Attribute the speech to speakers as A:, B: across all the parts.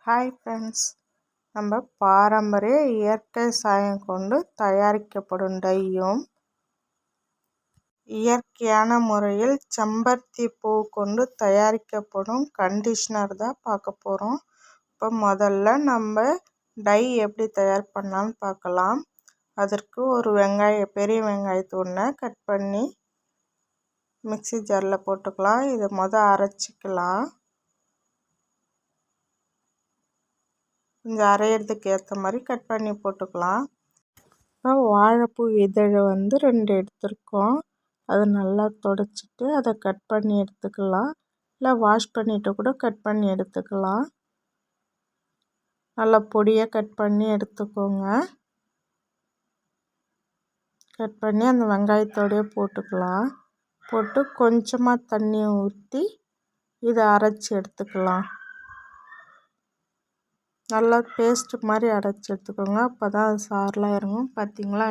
A: Hi friends, நம்ம பாரம்பரிய இயற்கை சாயம் கொண்டு தயாரிக்கப்படும் டையும் இயற்கையான முறையில் செம்பருத்தி பூ கொண்டு தயாரிக்கப்படும் கண்டிஷ்னர் தான் பார்க்க போகிறோம். இப்போ முதல்ல நம்ம டை எப்படி தயார் பண்ணலான்னு பார்க்கலாம். அதற்கு ஒரு பெரிய வெங்காயத்தை ஒன்று கட் பண்ணி மிக்ஸி ஜாரில் போட்டுக்கலாம். இதை அரைச்சிக்கலாம். கொஞ்சம் அரைகிறதுக்கு ஏற்ற மாதிரி கட் பண்ணி போட்டுக்கலாம். இப்போ வாழைப்பூ இதழை 2 எடுத்துருக்கோம். அதை நல்லா துடைச்சிட்டு அதை கட் பண்ணி எடுத்துக்கலாம். இல்லை வாஷ் பண்ணிவிட்டு கூட கட் பண்ணி எடுத்துக்கலாம். நல்லா பொடியாக கட் பண்ணி எடுத்துக்கோங்க. கட் பண்ணி அந்த வெங்காயத்தோடையே போட்டுக்கலாம். போட்டு கொஞ்சமாக தண்ணியை ஊற்றி இதை அரைச்சி எடுத்துக்கலாம். நல்லா பேஸ்ட் மாதிரி அரைச்சி எடுத்துக்கோங்க. அப்போ தான் அது சாரெலாம் இறங்கும். பார்த்திங்களா,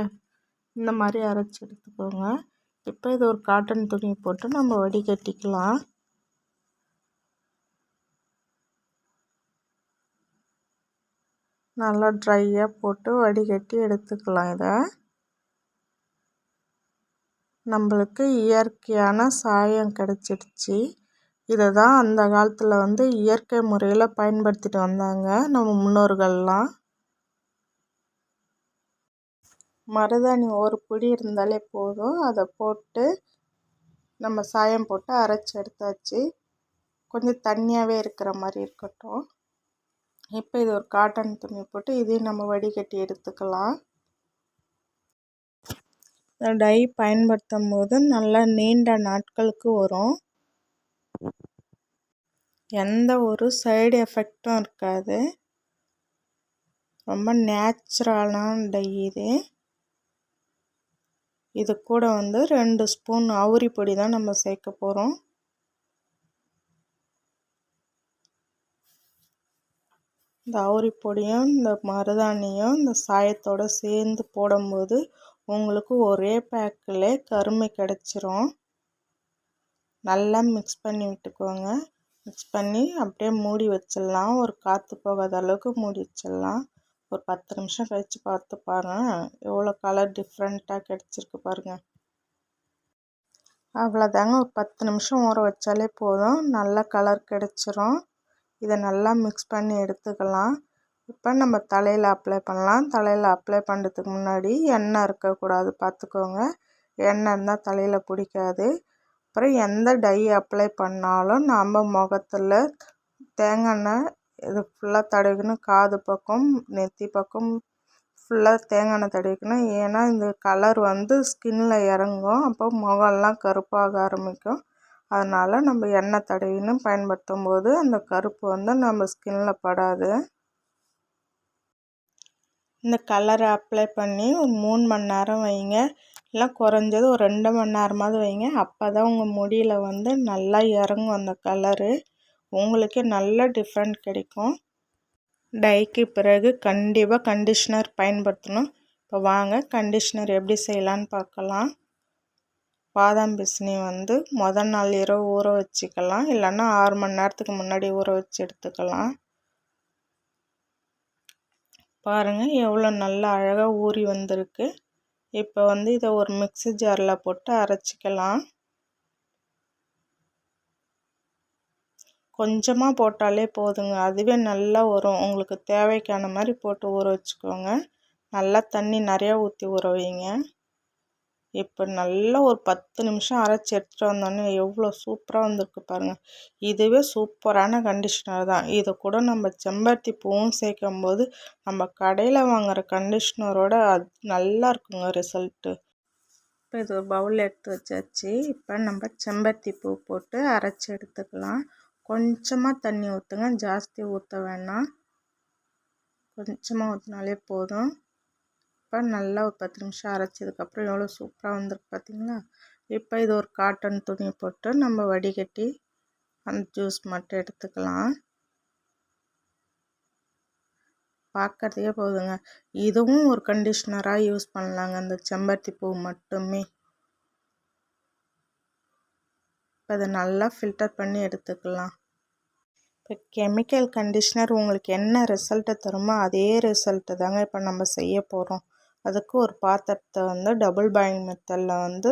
A: இந்த மாதிரி அரைச்சி எடுத்துக்கோங்க. இப்போ இது ஒரு காட்டன் துணி போட்டு நம்ம வடிகட்டிக்கலாம். நல்லா ட்ரையாக போட்டு வடிகட்டி எடுத்துக்கலாம். இதை நம்மளுக்கு இயற்கையான சாயம் கிடச்சிடுச்சு. இதை தான் அந்த காலத்தில் இயற்கை முறையில் பயன்படுத்திட்டு வந்தாங்க நம்ம முன்னோர்கள்லாம். மருதாணி ஒரு பிடி இருந்தாலே போதும். அதை போட்டு நம்ம சாயம் போட்டு அரைச்சி எடுத்தாச்சு. கொஞ்சம் தண்ணியாகவே இருக்கிற மாதிரி இருக்கட்டும். இப்போ இது ஒரு காட்டன் துணி போட்டு இதையும் நம்ம வடிகட்டி எடுத்துக்கலாம். டை பயன்படுத்தும் போது நல்லா நீண்ட நாட்களுக்கு வரும். எந்த ஒரு சைடு எஃபெக்டும் இருக்காது. ரொம்ப நேச்சுரலான டை இது. இது கூட 2 ஸ்பூன் அவுரி பொடி தான் நம்ம சேர்க்க போகிறோம். இந்த அவுரி பொடியும் இந்த மருதாணியும் இந்த சாயத்தோடு சேர்ந்து போடும்போது உங்களுக்கு ஒரே பேக்கில் கருமை கிடச்சிரும். நல்லா மிக்ஸ் பண்ணி விட்டுக்கோங்க. மிக்ஸ் பண்ணி அப்படியே மூடி வச்சிடலாம். ஒரு காற்று போகாத அளவுக்கு மூடி வச்சிடலாம். ஒரு 10 நிமிஷம் கழித்து பார்த்து பாருங்கள், எவ்வளோ கலர் டிஃப்ரெண்ட்டாக கிடச்சிருக்கு பாருங்கள். அவ்வளோதாங்க, ஒரு 10 நிமிஷம் ஊற வச்சாலே போதும், நல்ல கலர் கிடச்சிரும். இதை நல்லா மிக்ஸ் பண்ணி எடுத்துக்கலாம். இப்போ நம்ம தலையில் அப்ளை பண்ணலாம். தலையில் அப்ளை பண்ணுறதுக்கு முன்னாடி எண்ணெய் இருக்கக்கூடாது, பார்த்துக்கோங்க. எண்ணெய் இருந்தால் தலையில் பிடிக்காது. அப்புறம் எந்த டை அப்ளை பண்ணாலும் நம்ம முகத்தில் தேங்காய் எண்ணெய் இது ஃபுல்லாக தடவிக்கணும். காது பக்கம், நெத்தி பக்கம் ஃபுல்லாக தேங்காய் எண்ணெய் தடவிக்கணும். ஏன்னா இந்த கலர் ஸ்கின்னில் இறங்கும். அப்போ முகம்லாம் கருப்பாக ஆரம்பிக்கும். அதனால் நம்ம எண்ணெய் தடவின்னு பயன்படுத்தும் போது அந்த கருப்பு நம்ம ஸ்கின்னில் படாது. இந்த கலரை அப்ளை பண்ணி ஒரு 3 மணி நேரம் வைங்க. இல்லை குறைஞ்சது ஒரு 2 மணி நேரமாவது வைங்க. அப்போ தான் உங்கள் முடியில் நல்லா இறங்கும் அந்த கலரு. உங்களுக்கே நல்ல டிஃப்ரெண்ட் கிடைக்கும். டைக்கு பிறகு கண்டிப்பாக கண்டிஷ்னர் பயன்படுத்தணும். இப்போ வாங்க கண்டிஷ்னர் எப்படி செய்யலான்னு பார்க்கலாம். பாதாம் பிசினி முதல் நாள் இரவு ஊற வச்சுக்கலாம். இல்லைன்னா 6 மணி நேரத்துக்கு முன்னாடி ஊற வச்சு எடுத்துக்கலாம். பாருங்கள் எவ்வளோ நல்லா அழகாக ஊறி வந்திருக்கு. இப்போ இதை ஒரு மிக்ஸி ஜாரில் போட்டு அரைச்சிக்கலாம். கொஞ்சமாக போட்டாலே போதுங்க, அதுவே நல்லா வரும். உங்களுக்கு தேவைக்கான மாதிரி போட்டு ஊற வச்சுக்கோங்க. நல்லா தண்ணி நிறையா ஊற்றி ஊற வைங்க. இப்போ நல்லா ஒரு 10 நிமிஷம் அரைச்சி எடுத்துகிட்டு வந்தோன்னே எவ்வளோ சூப்பராக வந்திருக்கு பாருங்கள். இதுவே சூப்பரான கண்டிஷ்னர் தான். இதை கூட நம்ம செம்பருத்தி பூவும் சேர்க்கும் போது நம்ம கடையில் வாங்குகிற கண்டிஷ்னரோட அது நல்லா இருக்குங்க ரிசல்ட்டு. இப்போ இது ஒரு பவுலில் எடுத்து வச்சாச்சு. இப்போ நம்ம செம்பருத்தி பூ போட்டு அரைச்சி எடுத்துக்கலாம். கொஞ்சமாக தண்ணி ஊற்றுங்க, ஜாஸ்தி ஊற்ற வேணாம். கொஞ்சமாக ஊற்றினாலே போதும். இப்போ நல்லா ஒரு 10 நிமிஷம் அரைச்சதுக்கப்புறம் எவ்வளோ சூப்பராக வந்திருக்கு பார்த்தீங்களா. இப்போ இது ஒரு காட்டன் துணி போட்டு நம்ம வடிகட்டி அந்த ஜூஸ் மட்டும் எடுத்துக்கலாம். பார்க்கறதுக்கே போதுங்க. இதுவும் ஒரு கண்டிஷ்னராக யூஸ் பண்ணலாங்க, அந்த செம்பருத்தி பூ மட்டுமே. இப்போ அதை நல்லா ஃபில்டர் பண்ணி எடுத்துக்கலாம். இப்போ கெமிக்கல் கண்டிஷ்னர் உங்களுக்கு என்ன ரிசல்ட்டு தருமோ அதே ரிசல்ட்டு தாங்க இப்போ நம்ம செய்ய போகிறோம். அதுக்கு ஒரு பாத்திரத்தை வந்து டபுள் பாயிலிங் மெத்தடில் வந்து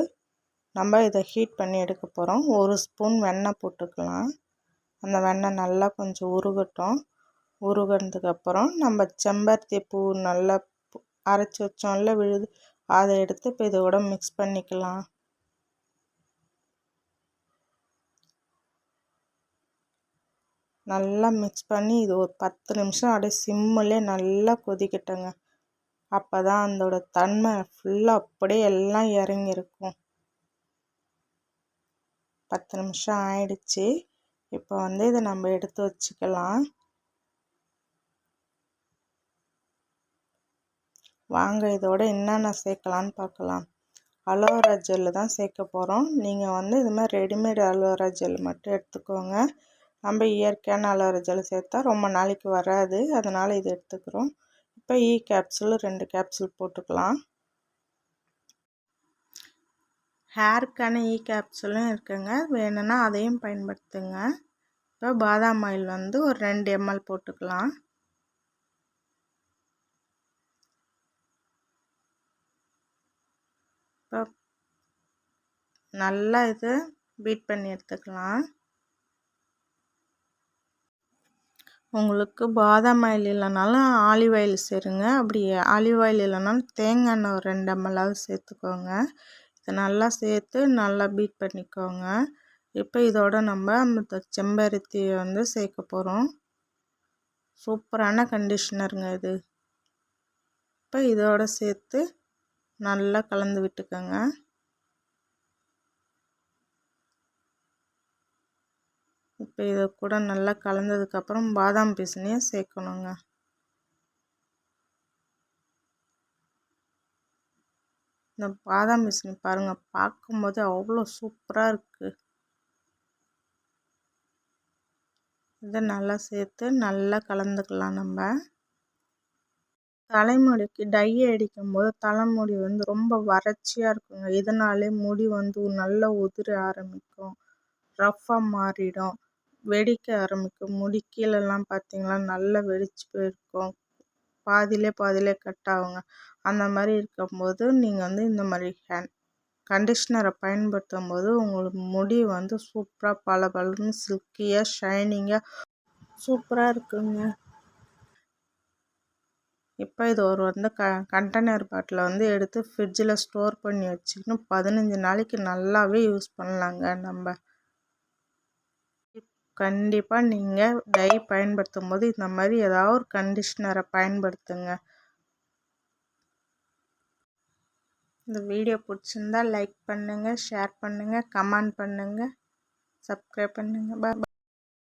A: நம்ம இதை ஹீட் பண்ணி எடுக்க போகிறோம். 1 ஸ்பூன் வெண்ணெய் போட்டுக்கலாம். அந்த வெண்ணெய் நல்லா கொஞ்சம் உருகட்டும். உருகினதுக்கப்புறம் நம்ம செம்பருத்தி பூ நல்லா அரைச்சி வச்சோம்ல விழுது, அதை எடுத்து இப்போ இதோட மிக்ஸ் பண்ணிக்கலாம். நல்லா மிக்ஸ் பண்ணி இது ஒரு 10 நிமிஷம் அப்படியே சிம்மிலே நல்லா கொதிக்கட்டுங்க. அப்போ தான் அதோட தன்மை ஃபுல்லாக அப்படியே எல்லாம் இறங்கியிருக்கும். 10 நிமிஷம் ஆயிடுச்சு. இப்போ வந்து இதை நம்ம எடுத்து வச்சுக்கலாம். வாங்க இதோட என்னென்ன சேர்க்கலான்னு பார்க்கலாம். அலோவேரா ஜெல்லு தான் சேர்க்க போகிறோம். நீங்கள் வந்து இது மாதிரி ரெடிமேட் அலோவேரா ஜெல் மட்டும் எடுத்துக்கோங்க. நம்ம இயற்கையான அலோவேரா ஜெல் சேர்த்தா ரொம்ப நாளைக்கு வராது, அதனால் இது எடுத்துக்கிறோம். இப்போ கேப்சூல் 2 கேப்சூல் போட்டுக்கலாம். ஹேருக்கான கேப்சூலும் இருக்குங்க, வேணும்னா அதையும் பயன்படுத்துங்க. இப்போ பாதாம் ஆயில் வந்து ஒரு 2 ml போட்டுக்கலாம். இப்போ நல்லா இது பீட் பண்ணி எடுத்துக்கலாம். உங்களுக்கு பாதாம் ஆயில் இல்லைனாலும் ஆலிவ் ஆயில் சேருங்க. அப்படி ஆலிவ் ஆயில் இல்லைனாலும் தேங்காய் எண்ணெய் ஒரு 2 ml சேர்த்துக்கோங்க. இதை நல்லா சேர்த்து நல்லா பீட் பண்ணிக்கோங்க. இப்போ இதோட நம்ம அந்த செம்பருத்தியை வந்து சேர்க்க போகிறோம். சூப்பரான கண்டிஷ்னருங்க இது. இப்போ இதோட சேர்த்து நல்லா கலந்து விட்டுக்கோங்க. இப்போ இதை கூட நல்லா கலந்ததுக்கப்புறம் பாதாம் பிசினையும் சேர்க்கணுங்க. இந்த பாதாம் பிசினி பாருங்கள், பார்க்கும்போது அவ்வளோ சூப்பராக இருக்குது. இதை நல்லா சேர்த்து நல்லா கலந்துக்கலாம். நம்ம தலைமுடிக்கு டை அடிக்கும்போது தலைமுடி வந்து ரொம்ப வறட்சியாக இருக்குங்க. இதனாலே முடி வந்து நல்லா உதிர ஆரம்பிக்கும், ரஃப்பாக மாறிடும், வெடிக்க ஆரம்பிக்கும். முடி கீழெல்லாம் பார்த்திங்களா நல்லா வெடிச்சு போயிருக்கும், பாதியிலே கட் ஆகுங்க. அந்த மாதிரி இருக்கும்போது நீங்கள் வந்து இந்த மாதிரி கண்டிஷ்னரை பயன்படுத்தும் போது உங்களுக்கு முடி வந்து சூப்பராக பளபளன்னு சில்கியாக ஷைனிங்காக சூப்பராக இருக்குங்க. இப்போ இது ஒரு வந்து கண்டெய்னர் பாட்டில் வந்து எடுத்து ஃப்ரிட்ஜில் ஸ்டோர் பண்ணி வச்சுக்கணும். 15 நாளைக்கு நல்லாவே யூஸ் பண்ணலாங்க. நம்ம கண்டிப்பாக நீங்கள் டை பயன்படுத்தும் போது இந்த மாதிரி ஏதாவது ஒரு கண்டிஷ்னரை பயன்படுத்துங்க. இந்த வீடியோ பிடிச்சிருந்தா லைக் பண்ணுங்கள், ஷேர் பண்ணுங்கள், கமெண்ட் பண்ணுங்கள், சப்ஸ்கிரைப் பண்ணுங்கள். பாய்.